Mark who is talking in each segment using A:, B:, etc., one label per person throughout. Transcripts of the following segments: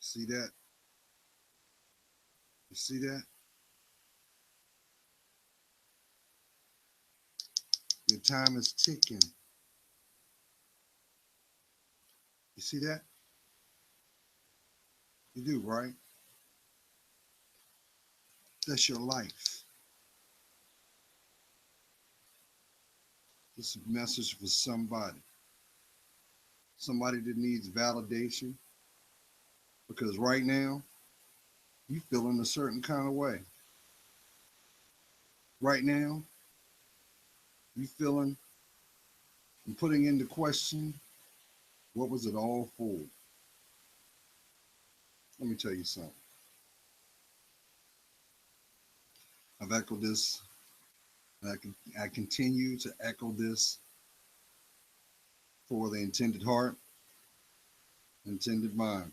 A: See that? You see that? Your time is ticking. You see that? You do, right? That's your life. This is a message for somebody. Somebody that needs validation. Because right now, you feeling a certain kind of way. Right now, you feeling and putting into question, what was it all for? Let me tell you something. I've echoed this, and I continue to echo this for the intended heart, intended mind.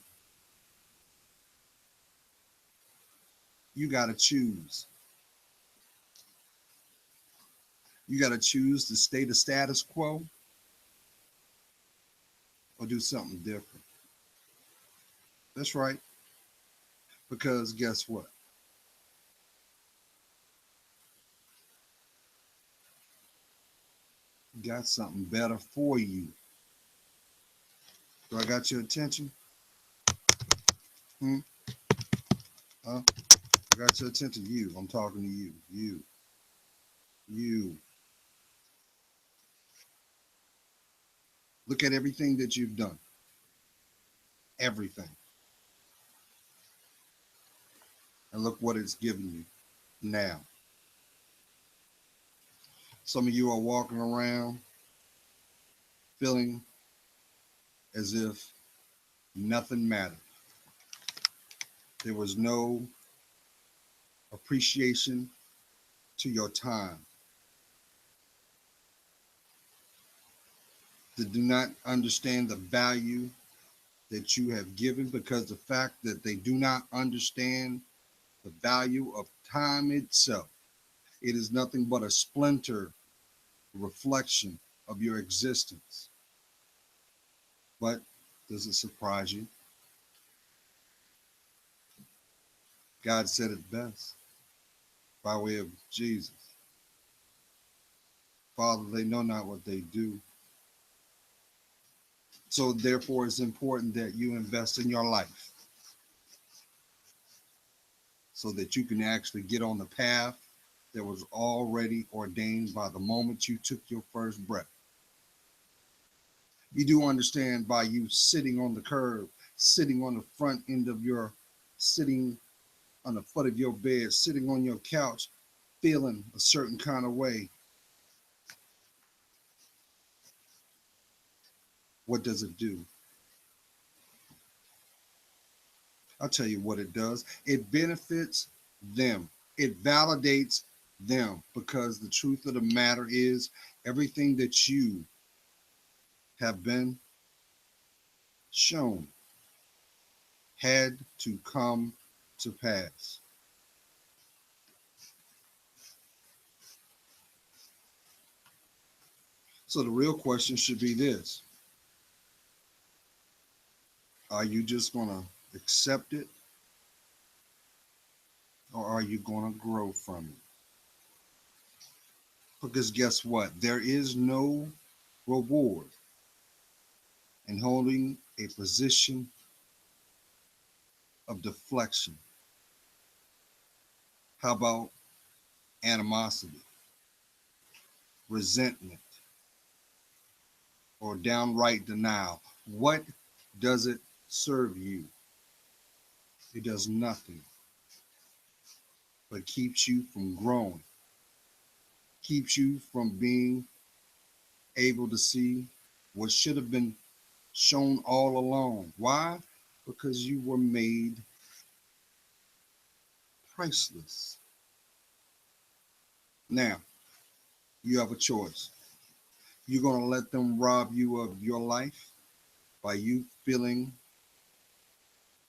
A: You got to choose. You got to choose to stay the status quo or do something different. That's right. Because guess what? You got something better for you. Do I got your attention? Hmm? Huh? I got your attention. You. I'm talking to you. You. You. Look at everything that you've done. Everything. And look what it's given you now. Some of you are walking around feeling as if nothing mattered. There was no appreciation to your time. They do not understand the value that you have given because the fact that they do not understand the value of time itself. It is nothing but a splinter reflection of your existence. But does it surprise you? God said it best by way of Jesus. Father, they know not what they do. So therefore, it's important that you invest in your life so that you can actually get on the path that was already ordained by the moment you took your first breath. You do understand by you sitting on the curb, sitting on the front end of your, sitting on the foot of your bed, sitting on your couch, feeling a certain kind of way. What does it do? I'll tell you what it does. It benefits them. It validates them because the truth of the matter is everything that you have been shown had to come to pass. So the real question should be this. Are you just going to accept it or are you going to grow from it? Because guess what? There is no reward in holding a position of deflection. How about animosity, resentment, or downright denial? What does it serve you? It does nothing but keeps you from growing, keeps you from being able to see what should have been shown all along. Why? Because you were made priceless. Now, you have a choice. You're going to let them rob you of your life by you feeling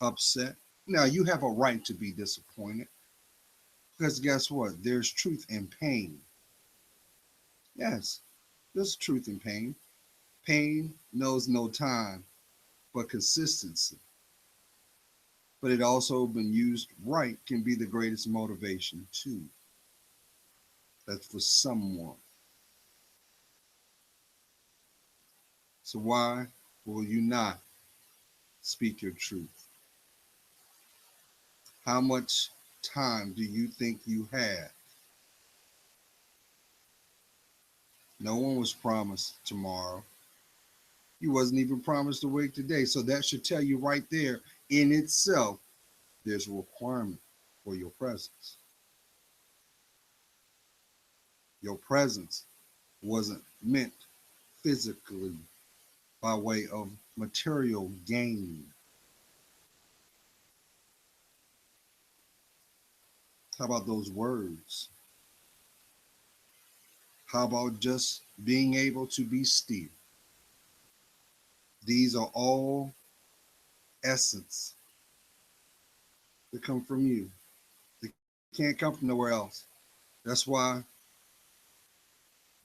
A: upset. Now, you have a right to be disappointed because guess what? There's truth in pain. Yes, there's truth in pain. Pain knows no time but consistency. but it also been used right can be the greatest motivation too. That's for someone. So why will you not speak your truth? How much time do you think you have? No one was promised tomorrow. You wasn't even promised to wake today. So that should tell you right there in itself, there's a requirement for your presence. Your presence wasn't meant physically by way of material gain. How about those words? How about just being able to be still? These are all essence that come from you. They can't come from nowhere else. That's why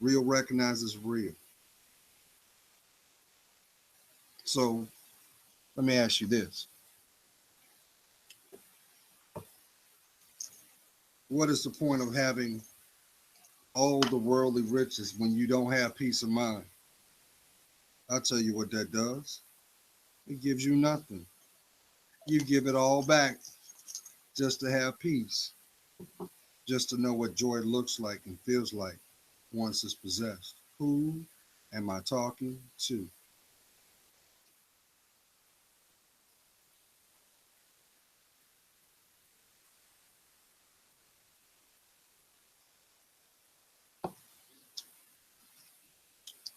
A: real recognizes real. So let me ask you this. What is the point of having all the worldly riches when you don't have peace of mind? I'll tell you what that does. It gives you nothing. You give it all back just to have peace, just to know what joy looks like and feels like once it's possessed. Who am I talking to?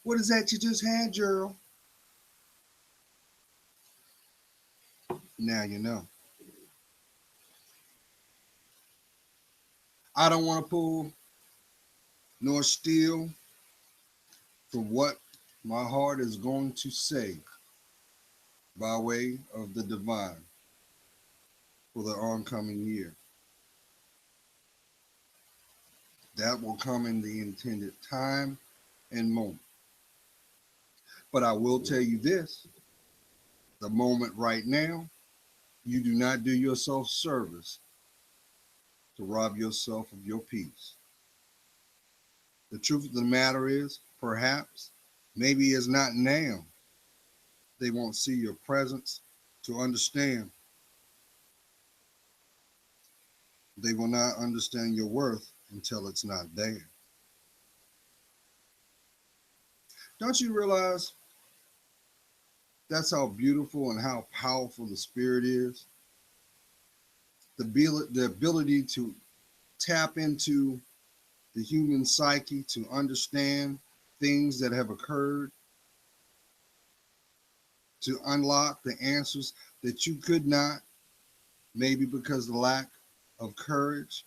A: What is that you just had, Gerald? Now you know. I don't want to pull nor steal from what my heart is going to say by way of the divine for the oncoming year. That will come in the intended time and moment. But I will tell you this, the moment right now, you do not do yourself service to rob yourself of your peace. The truth of the matter is, perhaps, maybe it's not now. They won't see your presence to understand. They will not understand your worth until it's not there. Don't you realize that's how beautiful and how powerful the spirit is? The ability to tap into the human psyche to understand things that have occurred, to unlock the answers that you could not, maybe because of the lack of courage,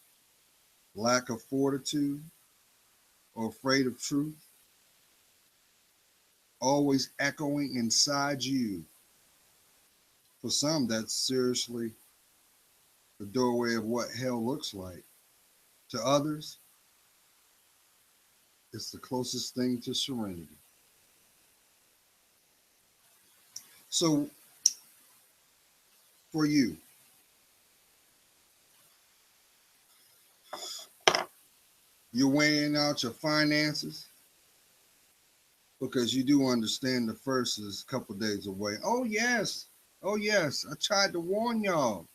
A: lack of fortitude, or afraid of truth, always echoing inside you. For some, that's seriously the doorway of what hell looks like. To others, it's the closest thing to serenity. So, for you, you're weighing out your finances because you do understand the first is a couple days away. Oh, yes. Oh, yes. I tried to warn y'all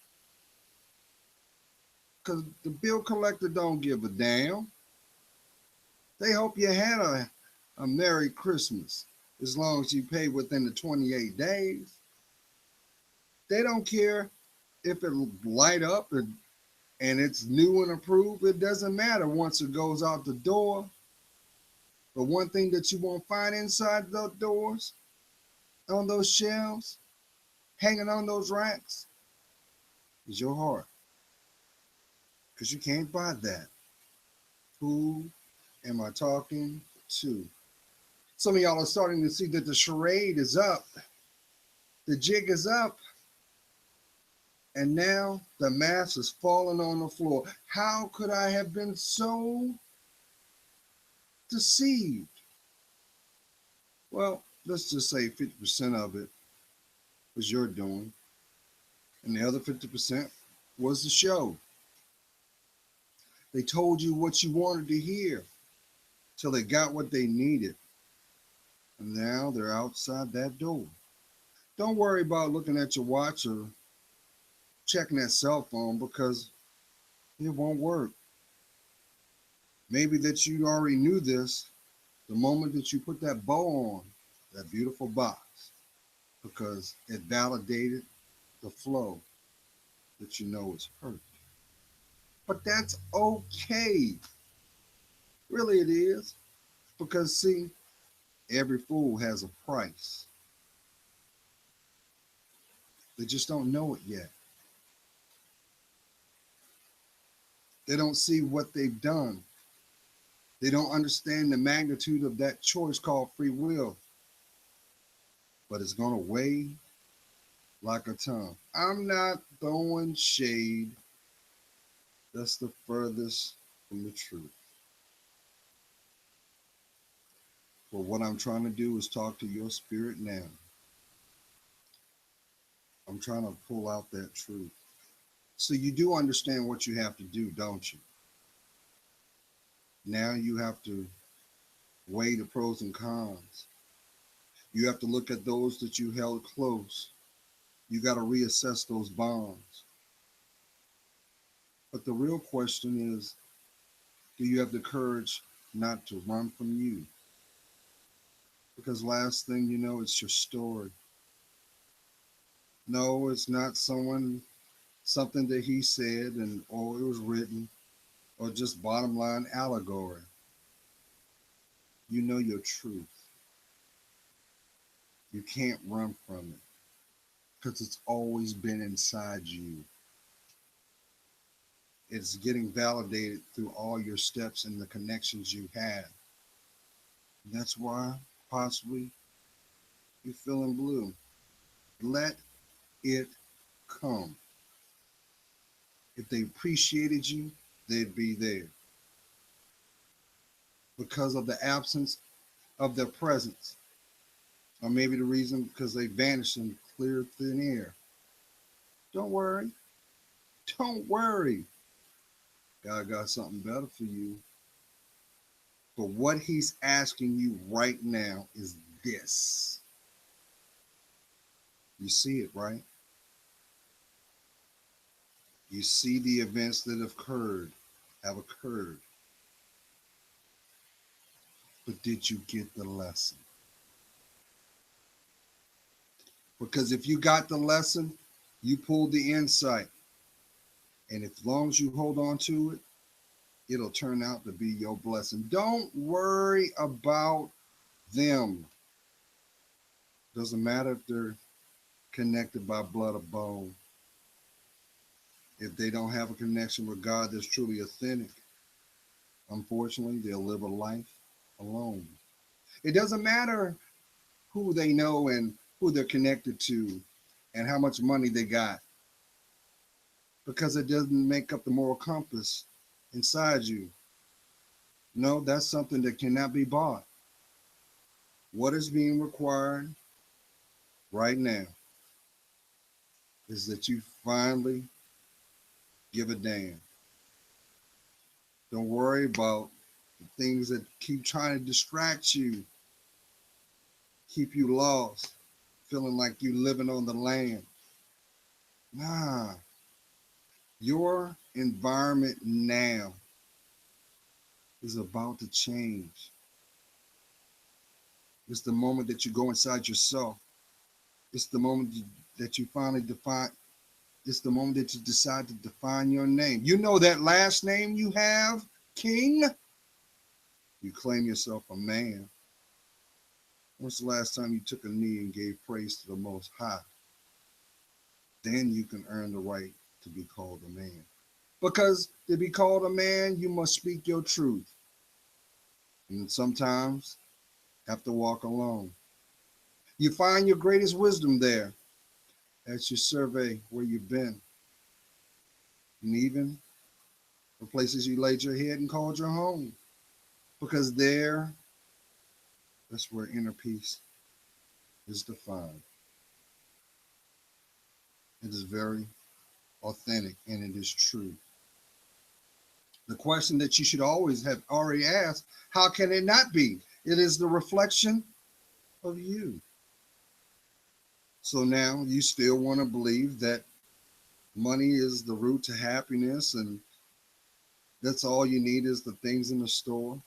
A: because the bill collector don't give a damn. They hope you had a Merry Christmas as long as you pay within the 28 days. They don't care if it light up and it's new and approved. It doesn't matter once it goes out the door. But one thing that you won't find inside the doors, on those shelves, hanging on those racks, is your heart. Because you can't buy that. Who am I talking to? Some of y'all are starting to see that the charade is up. The jig is up. And now the mask is falling on the floor. How could I have been so deceived? Well, let's just say 50% of it was your doing, And the other 50% was the show. They told you what you wanted to hear till they got what they needed. And now they're outside that door. Don't worry about looking at your watch or checking that cell phone because it won't work. Maybe that you already knew this the moment that you put that bow on that beautiful box because it validated the flow that you know is hurt. But that's okay. Really, it is. Because, see, every fool has a price. They just don't know it yet. They don't see what they've done. They don't understand the magnitude of that choice called free will. But it's going to weigh like a ton. I'm not throwing shade. That's the furthest from the truth. But what I'm trying to do is talk to your spirit now. I'm trying to pull out that truth. So you do understand what you have to do, don't you? Now you have to weigh the pros and cons. You have to look at those that you held close. You got to reassess those bonds. But the real question is, do you have the courage not to run from you? Because last thing you know, it's your story. No, it's not something that he said and or it was written or just bottom line allegory. You know your truth. You can't run from it because it's always been inside you. It's getting validated through all your steps and the connections you have. And that's why possibly you're feeling blue. Let it come. If they appreciated you, they'd be there. Because of the absence of their presence, or maybe the reason because they vanished in clear thin air. Don't worry. Don't worry. God got something better for you. But what he's asking you right now is this. You see it, right? You see the events that have occurred. But did you get the lesson? Because if you got the lesson, you pulled the insight. And as long as you hold on to it, it'll turn out to be your blessing. Don't worry about them. Doesn't matter if they're connected by blood or bone. If they don't have a connection with God that's truly authentic, unfortunately, they'll live a life alone. It doesn't matter who they know and who they're connected to and how much money they got, because it doesn't make up the moral compass inside you. No, that's something that cannot be bought. What is being required right now is that you finally give a damn. Don't worry about the things that keep trying to distract you, keep you lost, feeling like you living on the land. Nah, your environment now is about to change. It's the moment that you go inside yourself. It's the moment that you finally define. It's the moment that you decide to define your name. You know that last name you have, King? You claim yourself a man. When's the last time you took a knee and gave praise to the Most High? Then you can earn the right to be called a man. Because to be called a man, you must speak your truth. And sometimes have to walk alone. You find your greatest wisdom there as you survey where you've been. And even the places you laid your head and called your home. Because that's where inner peace is defined. It is very authentic, and it is true. The question that you should always have already asked, how can it not be? It is the reflection of you. So now you still want to believe that money is the root to happiness and that's all you need is the things in the store.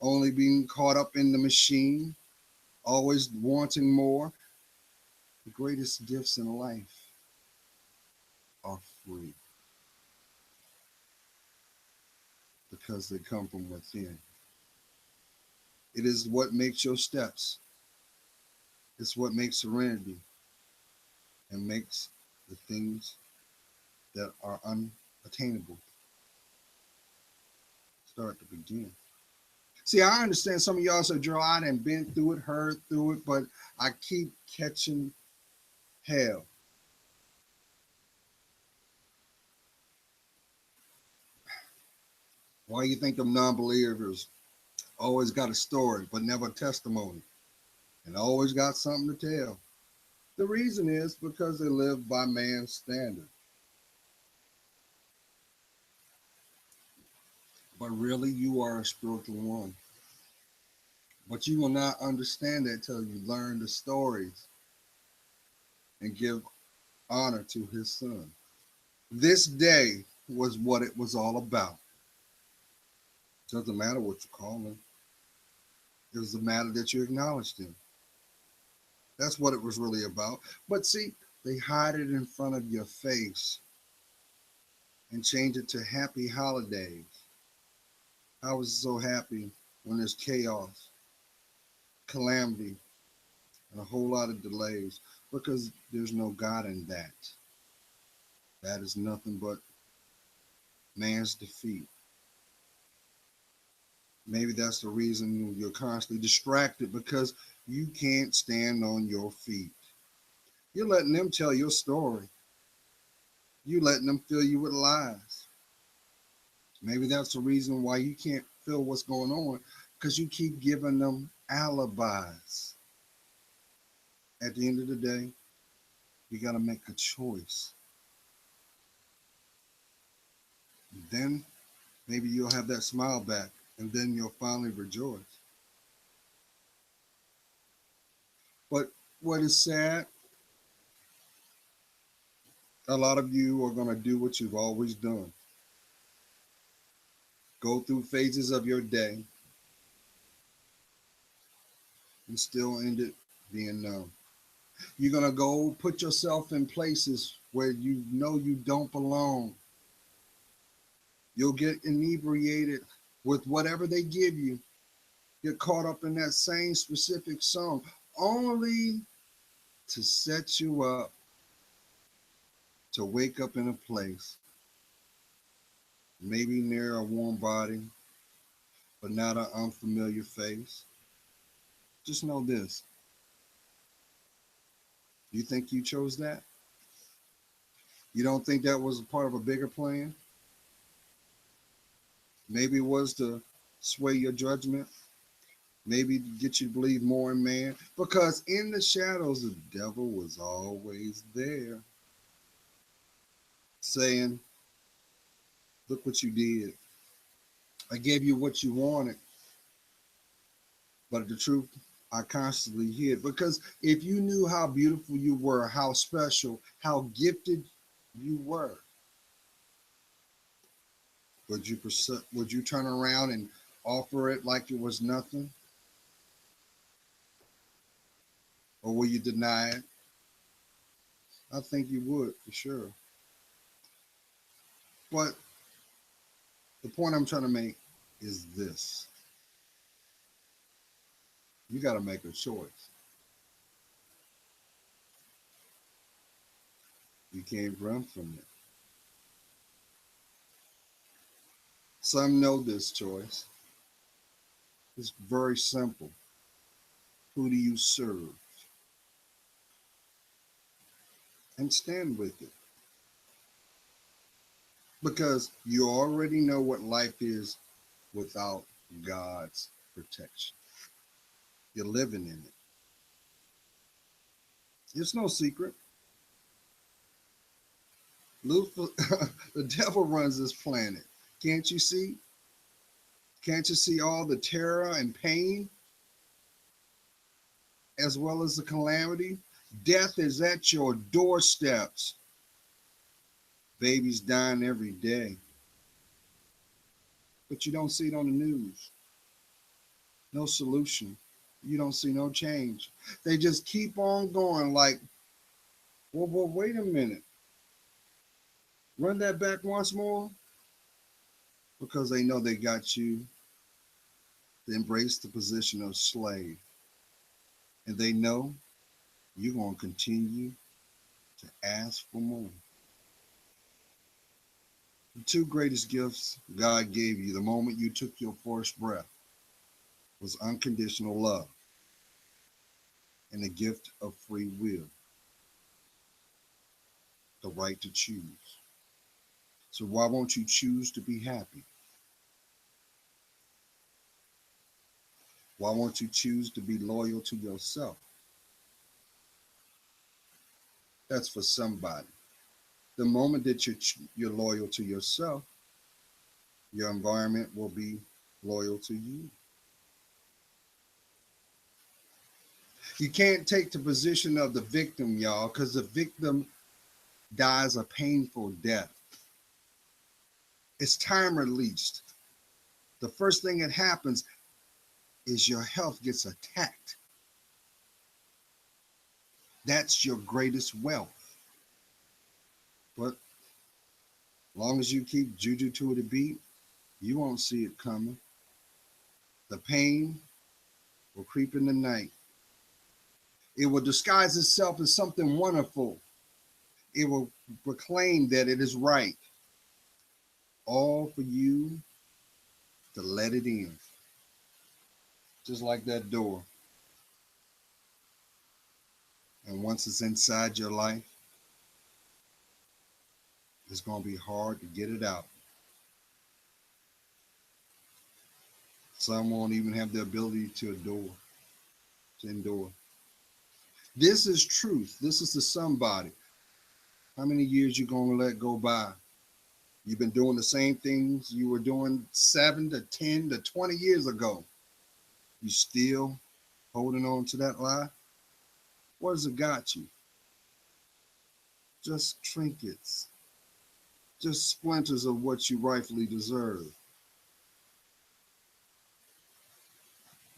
A: Only being caught up in the machine, always wanting more. The greatest gifts in life are free because they come from within. It is what makes your steps. It's what makes serenity and makes the things that are unattainable start to begin. See, I understand some of y'all say, Joe, I done been through it, heard through it, but I keep catching hell. Why you think them non-believers always got a story, but never a testimony, and always got something to tell? The reason is because they live by man's standard. But really, you are a spiritual one. But you will not understand that till you learn the stories and give honor to his son. This day was what it was all about. Doesn't matter what you call him. It was the matter that you acknowledged him. That's what it was really about. But see, they hide it in front of your face and change it to happy holidays. I was so happy when there's chaos, calamity, and a whole lot of delays because there's no God in that. That is nothing but man's defeat. Maybe that's the reason you're constantly distracted because you can't stand on your feet. You're letting them tell your story. You're letting them fill you with lies. Maybe that's the reason why you can't feel what's going on because you keep giving them alibis. At the end of the day, you got to make a choice. Then maybe you'll have that smile back and then you'll finally rejoice. But what is sad, a lot of you are going to do what you've always done. Go through phases of your day and still end it being numb. You're going to go put yourself in places where you know you don't belong. You'll get inebriated with whatever they give you. Get caught up in that same specific song, only to set you up to wake up in a place, maybe near a warm body, but not an unfamiliar face. Just know this. You think you chose that? You don't think that was a part of a bigger plan? Maybe it was to sway your judgment. Maybe to get you to believe more in man. Because in the shadows, the devil was always there saying, look what you did. I gave you what you wanted. But the truth, I constantly hid. Because if you knew how beautiful you were, how special, how gifted you were, would you turn around and offer it like it was nothing? Or will you deny it? I think you would for sure. But the point I'm trying to make is this. You got to make a choice. You can't run from it. Some know this choice. It's very simple. Who do you serve? And stand with it. Because you already know what life is without God's protection. You're living in it. It's no secret. The devil runs this planet. Can't you see? Can't you see all the terror and pain as well as the calamity? Death is at your doorsteps. Babies dying every day. But you don't see it on the news. No solution. You don't see no change. They just keep on going like, well, wait a minute. Run that back once more because they know they got you to embrace the position of slave. And they know you're going to continue to ask for more. The two greatest gifts God gave you the moment you took your first breath was unconditional love and the gift of free will, the right to choose. So why won't you choose to be happy? Why won't you choose to be loyal to yourself? That's for somebody. The moment that you're loyal to yourself, your environment will be loyal to you. You can't take the position of the victim, y'all, because the victim dies a painful death. It's time released. The first thing that happens is your health gets attacked. That's your greatest wealth. But as long as you keep juju to the beat, you won't see it coming. The pain will creep in the night. It will disguise itself as something wonderful. It will proclaim that it is right. All for you to let it in. Just like that door. And once it's inside your life, it's going to be hard to get it out. Some won't even have the ability to endure. This is truth. This is to somebody. How many years you going to let go by? You've been doing the same things you were doing 7 to 10 to 20 years ago. You still holding on to that lie? What has it got you? Just trinkets. Just splinters of what you rightfully deserve.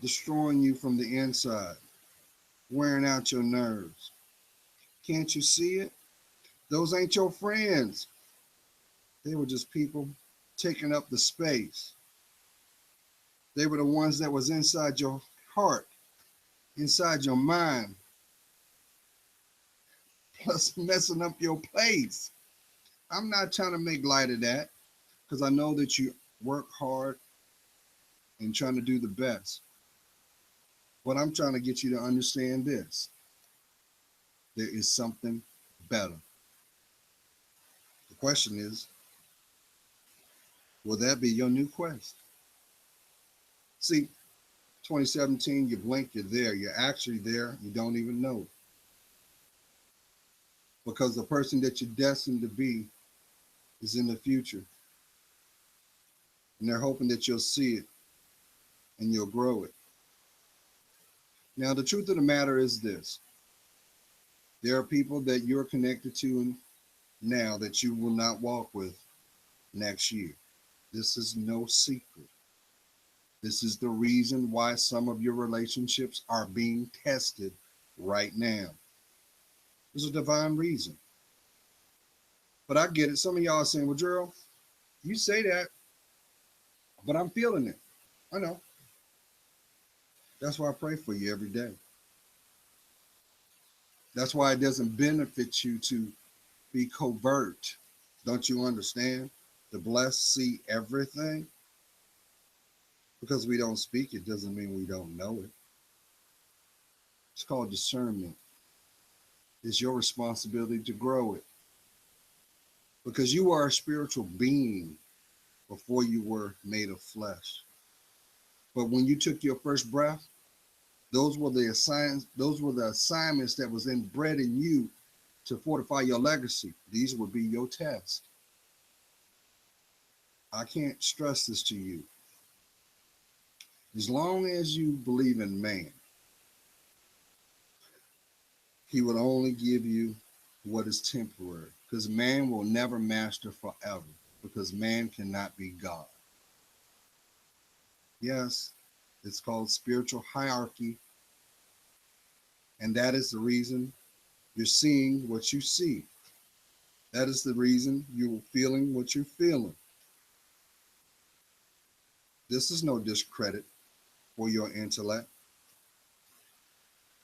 A: Destroying you from the inside. Wearing out your nerves. Can't you see it? Those ain't your friends. They were just people taking up the space. They were the ones that was inside your heart, inside your mind, plus messing up your place. I'm not trying to make light of that because I know that you work hard and trying to do the best. But I'm trying to get you to understand this. There is something better. The question is, will that be your new quest? See, 2017, you blink, you're there. You're actually there. You don't even know it. Because the person that you're destined to be is in the future. And they're hoping that you'll see it and you'll grow it. Now, the truth of the matter is this. There are people that you're connected to now that you will not walk with next year. This is no secret. This is the reason why some of your relationships are being tested right now. There's a divine reason. But I get it. Some of y'all are saying, well, Gerald, you say that, but I'm feeling it. I know. That's why I pray for you every day. That's why it doesn't benefit you to be covert. Don't you understand? The blessed see everything. Because we don't speak it doesn't mean we don't know it. It's called discernment. It's your responsibility to grow it. Because you are a spiritual being before you were made of flesh. But when you took your first breath, those were the assignments that was inbred in you to fortify your legacy. These would be your tests. I can't stress this to you. As long as you believe in man, he will only give you what is temporary, because man will never master forever, because man cannot be God. Yes, it's called spiritual hierarchy, and that is the reason you're seeing what you see. That is the reason you're feeling what you're feeling. This is no discredit for your intellect.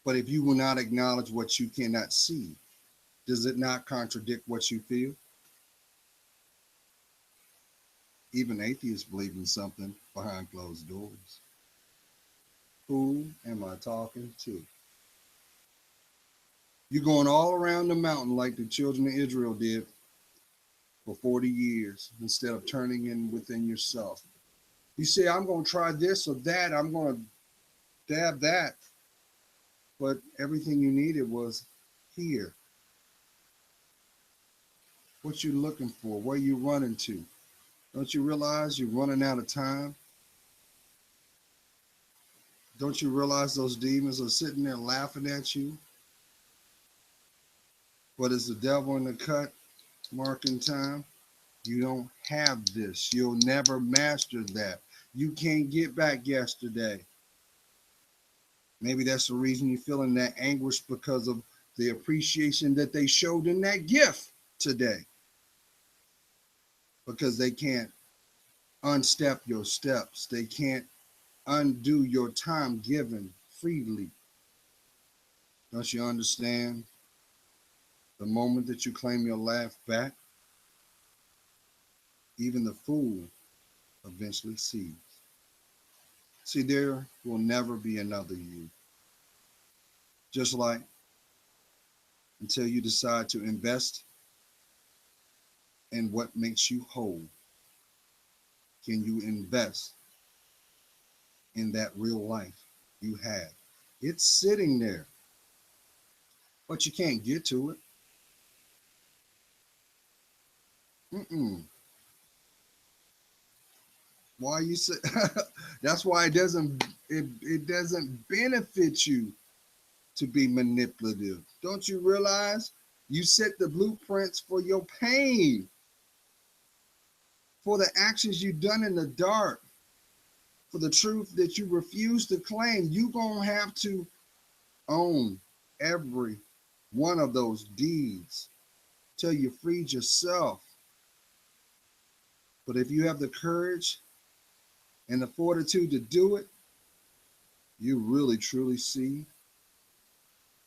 A: But if you will not acknowledge what you cannot see, does it not contradict what you feel? Even atheists believe in something behind closed doors. Who am I talking to? You're going all around the mountain like the children of Israel did for 40 years instead of turning in within yourself. You say, I'm going to try this or that. I'm going to dab that. But everything you needed was here. What you looking for? Where you running to? Don't you realize you're running out of time? Don't you realize those demons are sitting there laughing at you? What is the devil in the cut? Marking time. You don't have this. You'll never master that. You can't get back yesterday. Maybe that's the reason you're feeling that anguish, because of the appreciation that they showed in that gift today. Because they can't unstep your steps. They can't undo your time given freely. Don't you understand? The moment that you claim your laugh back, even the fool eventually sees. See, there will never be another you. Just like until you decide to invest in what makes you whole, can you invest in that real life you have? It's sitting there, but you can't get to it. Mm-mm. Why you say? That's why it doesn't benefit you to be manipulative. Don't you realize you set the blueprints for your pain, for the actions you've done in the dark, for the truth that you refuse to claim? You're going to have to own every one of those deeds till you freed yourself. But if you have the courage and the fortitude to do it, you really truly see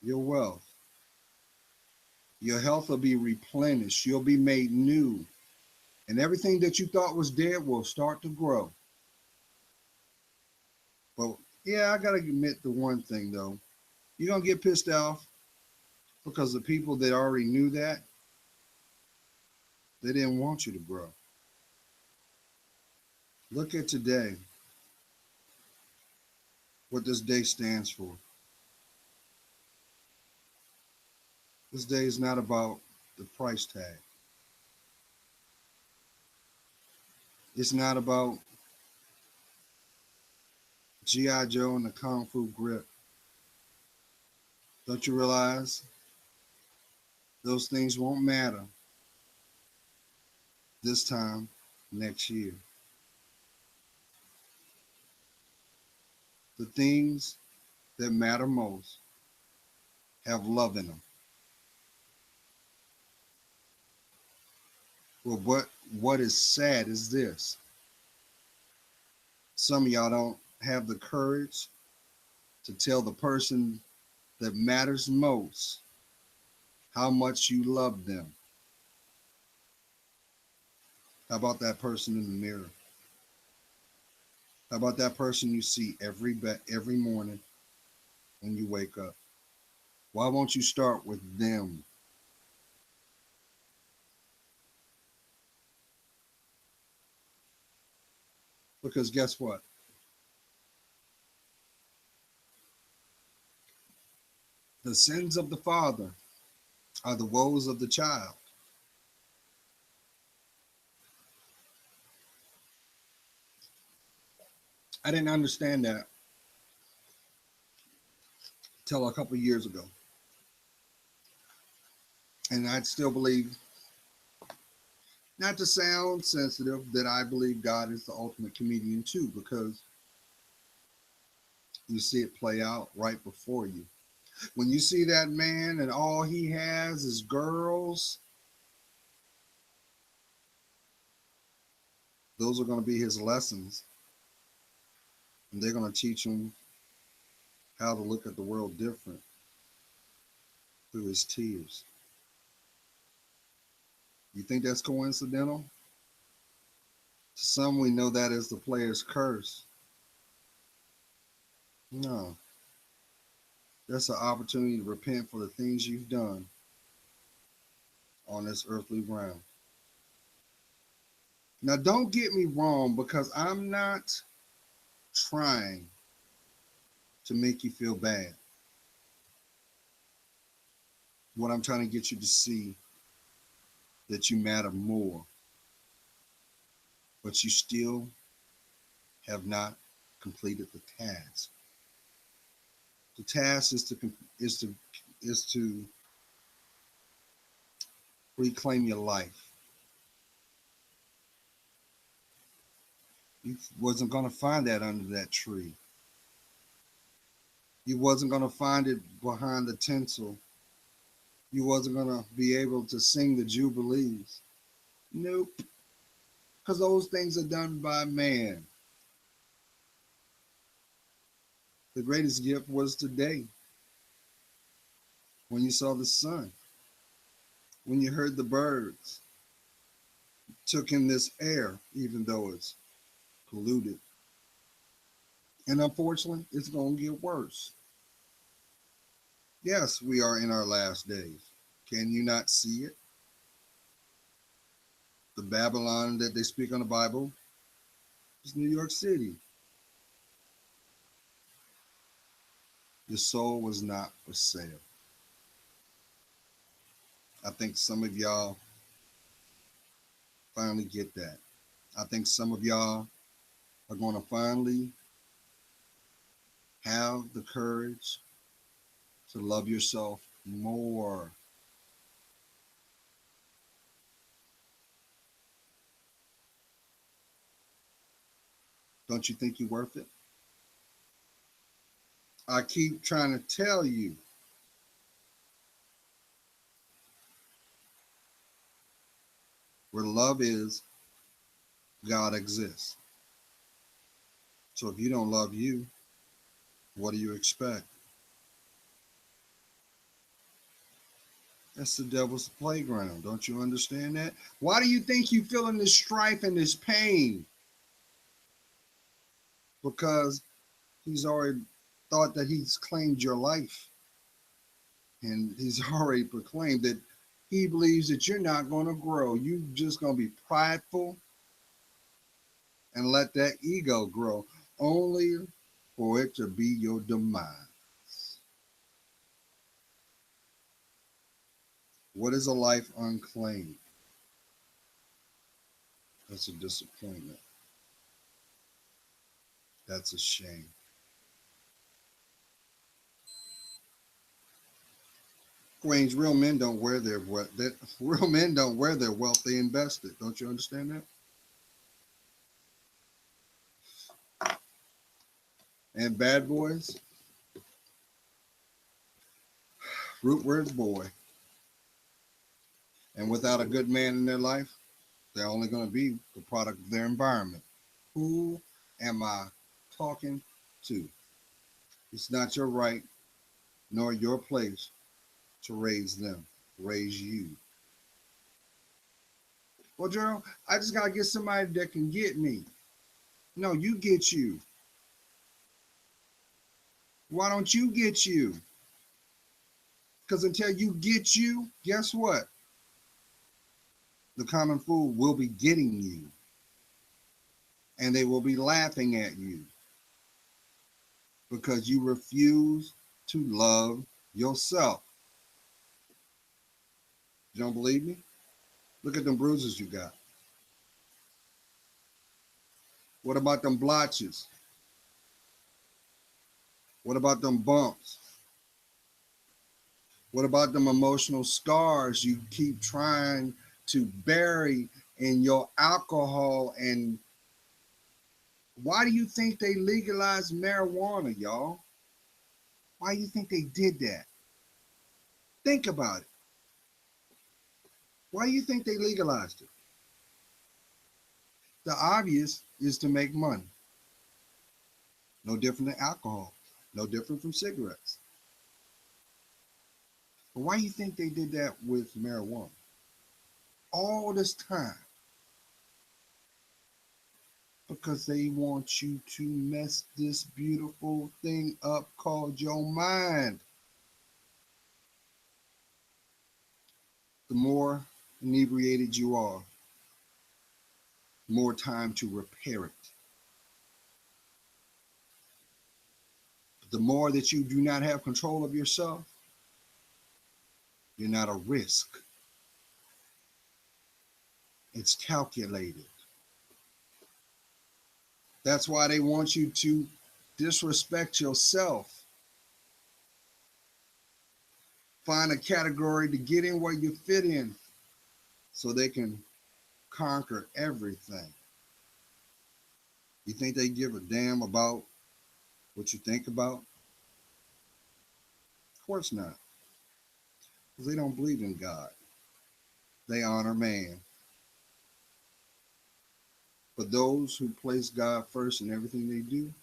A: your wealth. Your health will be replenished. You'll be made new. And everything that you thought was dead will start to grow. But yeah, I got to admit the one thing though. You're going to get pissed off because the people that already knew that, they didn't want you to grow. Look at today, what this day stands for. This day is not about the price tag. It's not about G.I. Joe and the Kung Fu grip. Don't you realize those things won't matter this time next year? The things that matter most have love in them. Well, what is sad is this. Some of y'all don't have the courage to tell the person that matters most how much you love them. How about that person in the mirror? How about that person you see every morning when you wake up? Why won't you start with them? Because guess what? The sins of the father are the woes of the child. I didn't understand that till a couple years ago. And I still believe, not to sound sensitive, that I believe God is the ultimate comedian too, because you see it play out right before you. When you see that man and all he has is girls, those are going to be his lessons. And they're going to teach him how to look at the world different through his tears. You think that's coincidental? To some, we know that is the player's curse. No, that's an opportunity to repent for the things you've done on this earthly realm. Now, don't get me wrong, because I'm not trying to make you feel bad. What I'm trying to get you to see that you matter more, but you still have not completed the task. The task is to is to reclaim your life. You wasn't going to find that under that tree. You wasn't going to find it behind the tinsel. You wasn't going to be able to sing the jubilees. Nope, because those things are done by man. The greatest gift was today, when you saw the sun, when you heard the birds, took in this air, even though it's polluted. And unfortunately, it's going to get worse. Yes, we are in our last days. Can you not see it? The Babylon that they speak on the Bible is New York City. Your soul was not for sale. I think some of y'all finally get that. I think some of y'all are going to finally have the courage to love yourself more. Don't you think you're worth it? I keep trying to tell you, where love is, God exists. So if you don't love you, what do you expect? That's the devil's playground. Don't you understand that? Why do you think you're feeling this strife and this pain? Because he's already thought that he's claimed your life. And he's already proclaimed that he believes that you're not going to grow. You're just going to be prideful and let that ego grow, only for it to be your demise. What is a life unclaimed? That's a disappointment. That's a shame. Queens, real men don't wear their wealth. Real men don't wear their wealth. They invest it. Don't you understand that? And bad boys, root word boy. And without a good man in their life, they're only going to be the product of their environment. Who am I talking to? It's not your right nor your place to raise them, raise you. Well, Gerald, I just got to get somebody that can get me. No, you get you. Why don't you get you? Because until you get you, guess what? The common fool will be getting you. And they will be laughing at you because you refuse to love yourself. You don't believe me? Look at them bruises you got. What about them blotches? What about them bumps? What about them emotional scars you keep trying to bury in your alcohol? And why do you think they legalized marijuana, y'all? Why do you think they did that? Think about it. Why do you think they legalized it? The obvious is to make money. No different than alcohol. No different from cigarettes. But why do you think they did that with marijuana? All this time. Because they want you to mess this beautiful thing up called your mind. The more inebriated you are, more time to repair it. The more that you do not have control of yourself, you're not a risk. It's calculated. That's why they want you to disrespect yourself. Find a category to get in where you fit in so they can conquer everything. You think they give a damn about what you think about? Of course not. Because they don't believe in God. They honor man. But those who place God first in everything they do,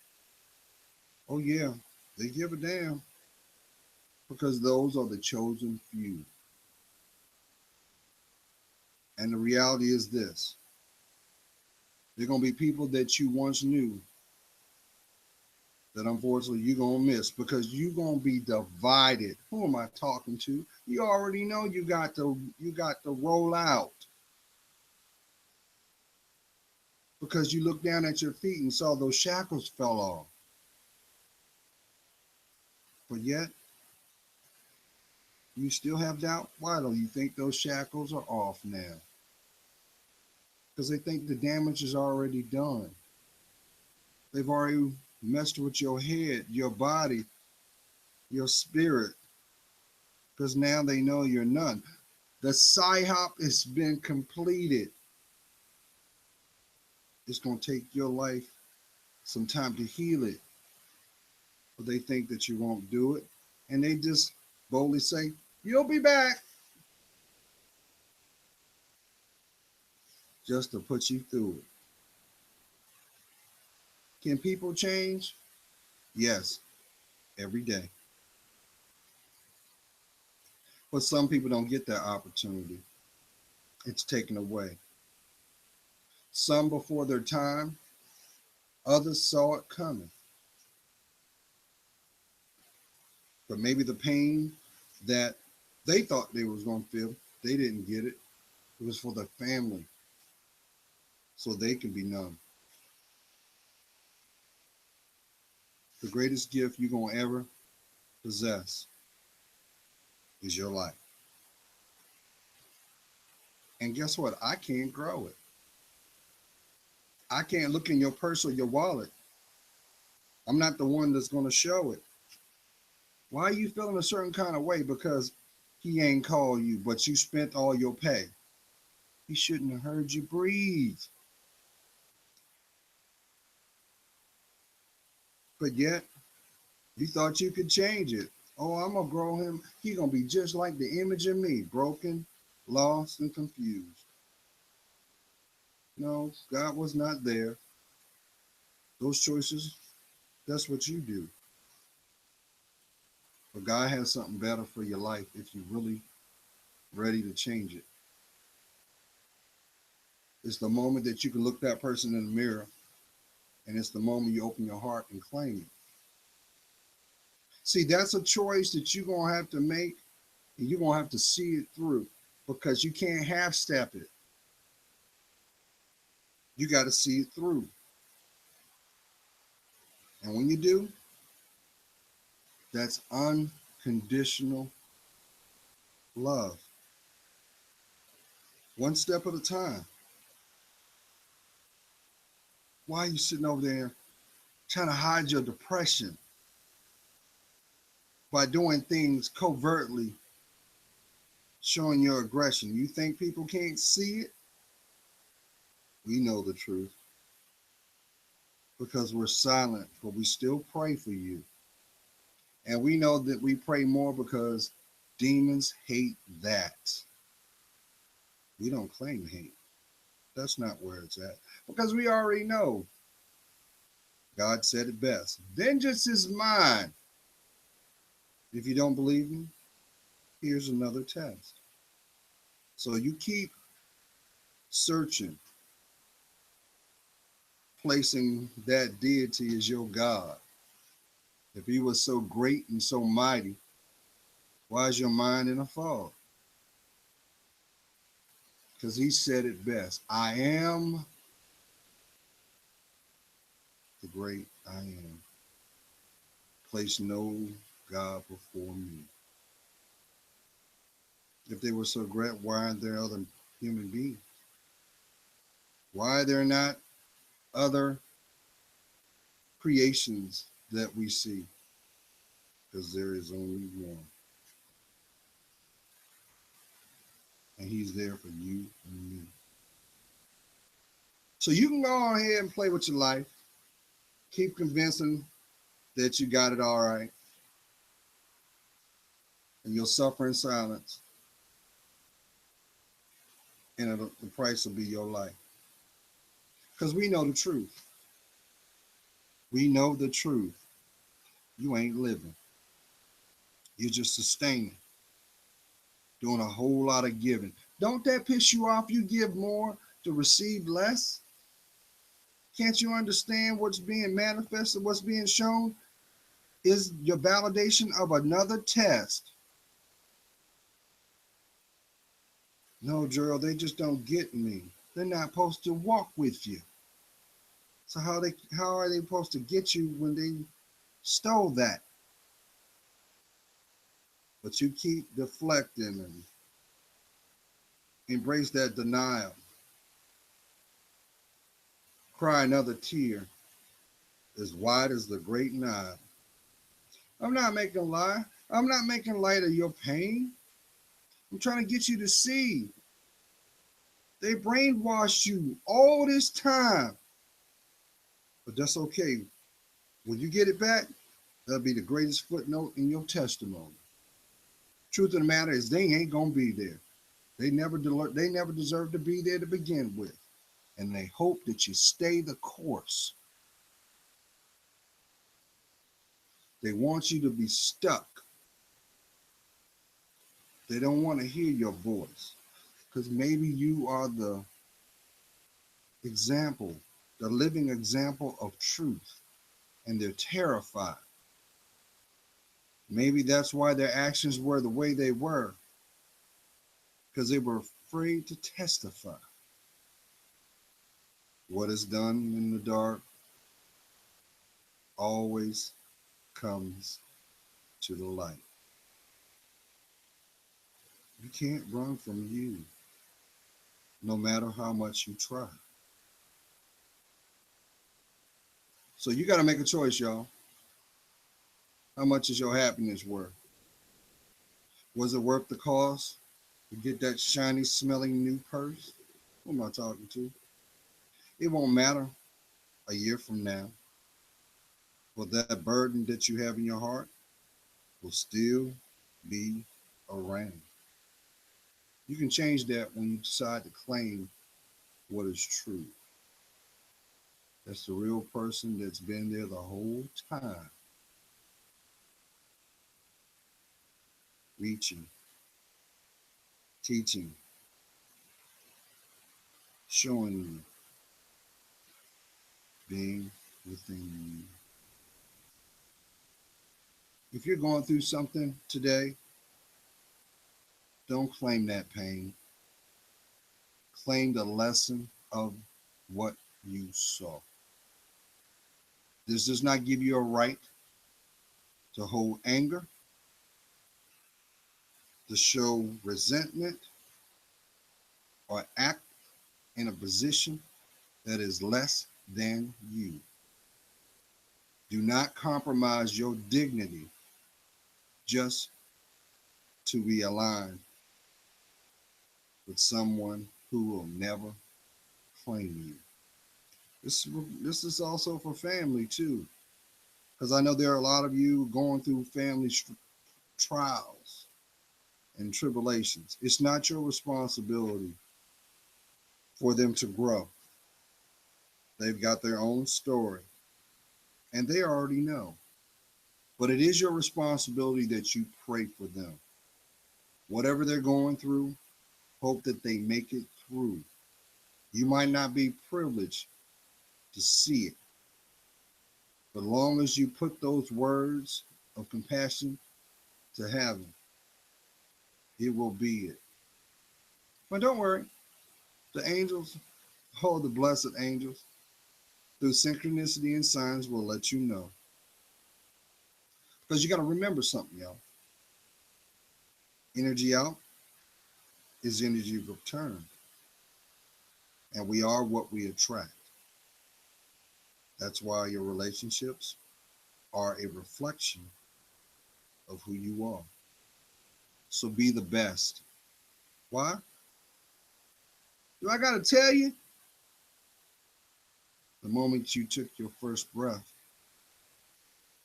A: oh yeah, they give a damn. Because those are the chosen few. And the reality is this. They're going to be people that you once knew that unfortunately you're going to miss because you're going to be divided. Who am I talking to? You already know you got to roll out because you looked down at your feet and saw those shackles fell off. But yet, you still have doubt. Why don't you think those shackles are off now? Because they think the damage is already done. They've already messed with your head, your body, your spirit, because now they know you're none. The psyop has been completed. It's going to take your life some time to heal it, but they think that you won't do it, and they just boldly say, "You'll be back," just to put you through it. Can people change? Yes, every day. But some people don't get that opportunity. It's taken away. Some before their time, others saw it coming. But maybe the pain that they thought they was going to feel, they didn't get it. It was for their family, so they can be numb. The greatest gift you're going to ever possess is your life. And guess what? I can't grow it. I can't look in your purse or your wallet. I'm not the one that's going to show it. Why are you feeling a certain kind of way? Because he ain't called you, but you spent all your pay. He shouldn't have heard you breathe. But yet, you thought you could change it. Oh, I'm going to grow him. He going to be just like the image of me, broken, lost, and confused. No, God was not there. Those choices, that's what you do. But God has something better for your life if you're really ready to change it. It's the moment that you can look that person in the mirror, and it's the moment you open your heart and claim it. See, that's a choice that you're going to have to make, and you're going to have to see it through because you can't half step it. You got to see it through. And when you do, that's unconditional love. one step at a time. Why are you sitting over there trying to hide your depression by doing things covertly, showing your aggression? You think people can't see it? We know the truth because we're silent, but we still pray for you. And we know that we pray more because demons hate that. We don't claim hate. That's not where it's at. Because we already know God said it best. Vengeance is mine. If you don't believe me, here's another test. So you keep searching, placing that deity as your God. If he was so great and so mighty, why is your mind in a fog? Because he said it best. I am the great I am. Place no God before me. If they were so great, why aren't there other human beings? Why are there not other creations that we see? Because there is only one. And he's there for you and me. So you can go ahead and play with your life. Keep convincing that you got it all right. And you'll suffer in silence. And the price will be your life. Because we know the truth. We know the truth. You ain't living. You're just sustaining. Doing a whole lot of giving. Don't that piss you off? You give more to receive less? Can't you understand what's being manifested, what's being shown is your validation of another test? No, Gerald, they just don't get me. They're not supposed to walk with you. So how are they supposed to get you when they stole that? But you keep deflecting and embrace that denial. Cry another tear as wide as the great Nile. I'm not making a lie. I'm not making light of your pain. I'm trying to get you to see. They brainwashed you all this time. But that's okay. When you get it back, that'll be the greatest footnote in your testimony. Truth of the matter is they ain't gonna be there. They never deserve to be there to begin with. And they hope that you stay the course. They want you to be stuck. They don't want to hear your voice. Because maybe you are the example, the living example of truth. And they're terrified. Maybe that's why their actions were the way they were. Because they were afraid to testify. What is done in the dark always comes to the light. You can't run from you, no matter how much you try. So you got to make a choice, y'all. How much is your happiness worth? Was it worth the cost to get that shiny, smelling new purse? Who am I talking to? It won't matter a year from now. But that burden that you have in your heart will still be around. You can change that when you decide to claim what is true. That's the real person that's been there the whole time, reaching, teaching, showing you, being within you. If you're going through something today, don't claim that pain. Claim the lesson of what you saw. This does not give you a right to hold anger, to show resentment, or act in a position that is less than you. Do not compromise your dignity just to be aligned with someone who will never claim you. This is also for family too, because I know there are a lot of you going through family trials and tribulations. It's not your responsibility for them to grow. They've got their own story, and they already know. But it is your responsibility that you pray for them. Whatever they're going through, hope that they make it through. You might not be privileged to see it, but as long as you put those words of compassion to heaven, it will be it. But don't worry, the angels, oh, the blessed angels, through synchronicity and signs will let you know. Because you got to remember something, y'all. Energy out is energy returned. And we are what we attract. That's why your relationships are a reflection of who you are. So be the best. Why? Do I got to tell you? The moment you took your first breath,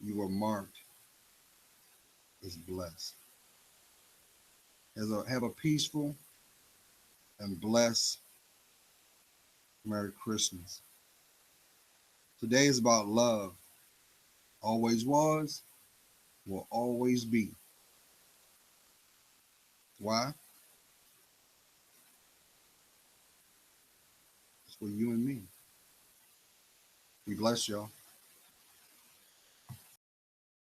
A: you were marked as blessed. Have a peaceful and blessed Merry Christmas. Today is about love. Always was, will always be. Why? It's for you and me. We bless y'all.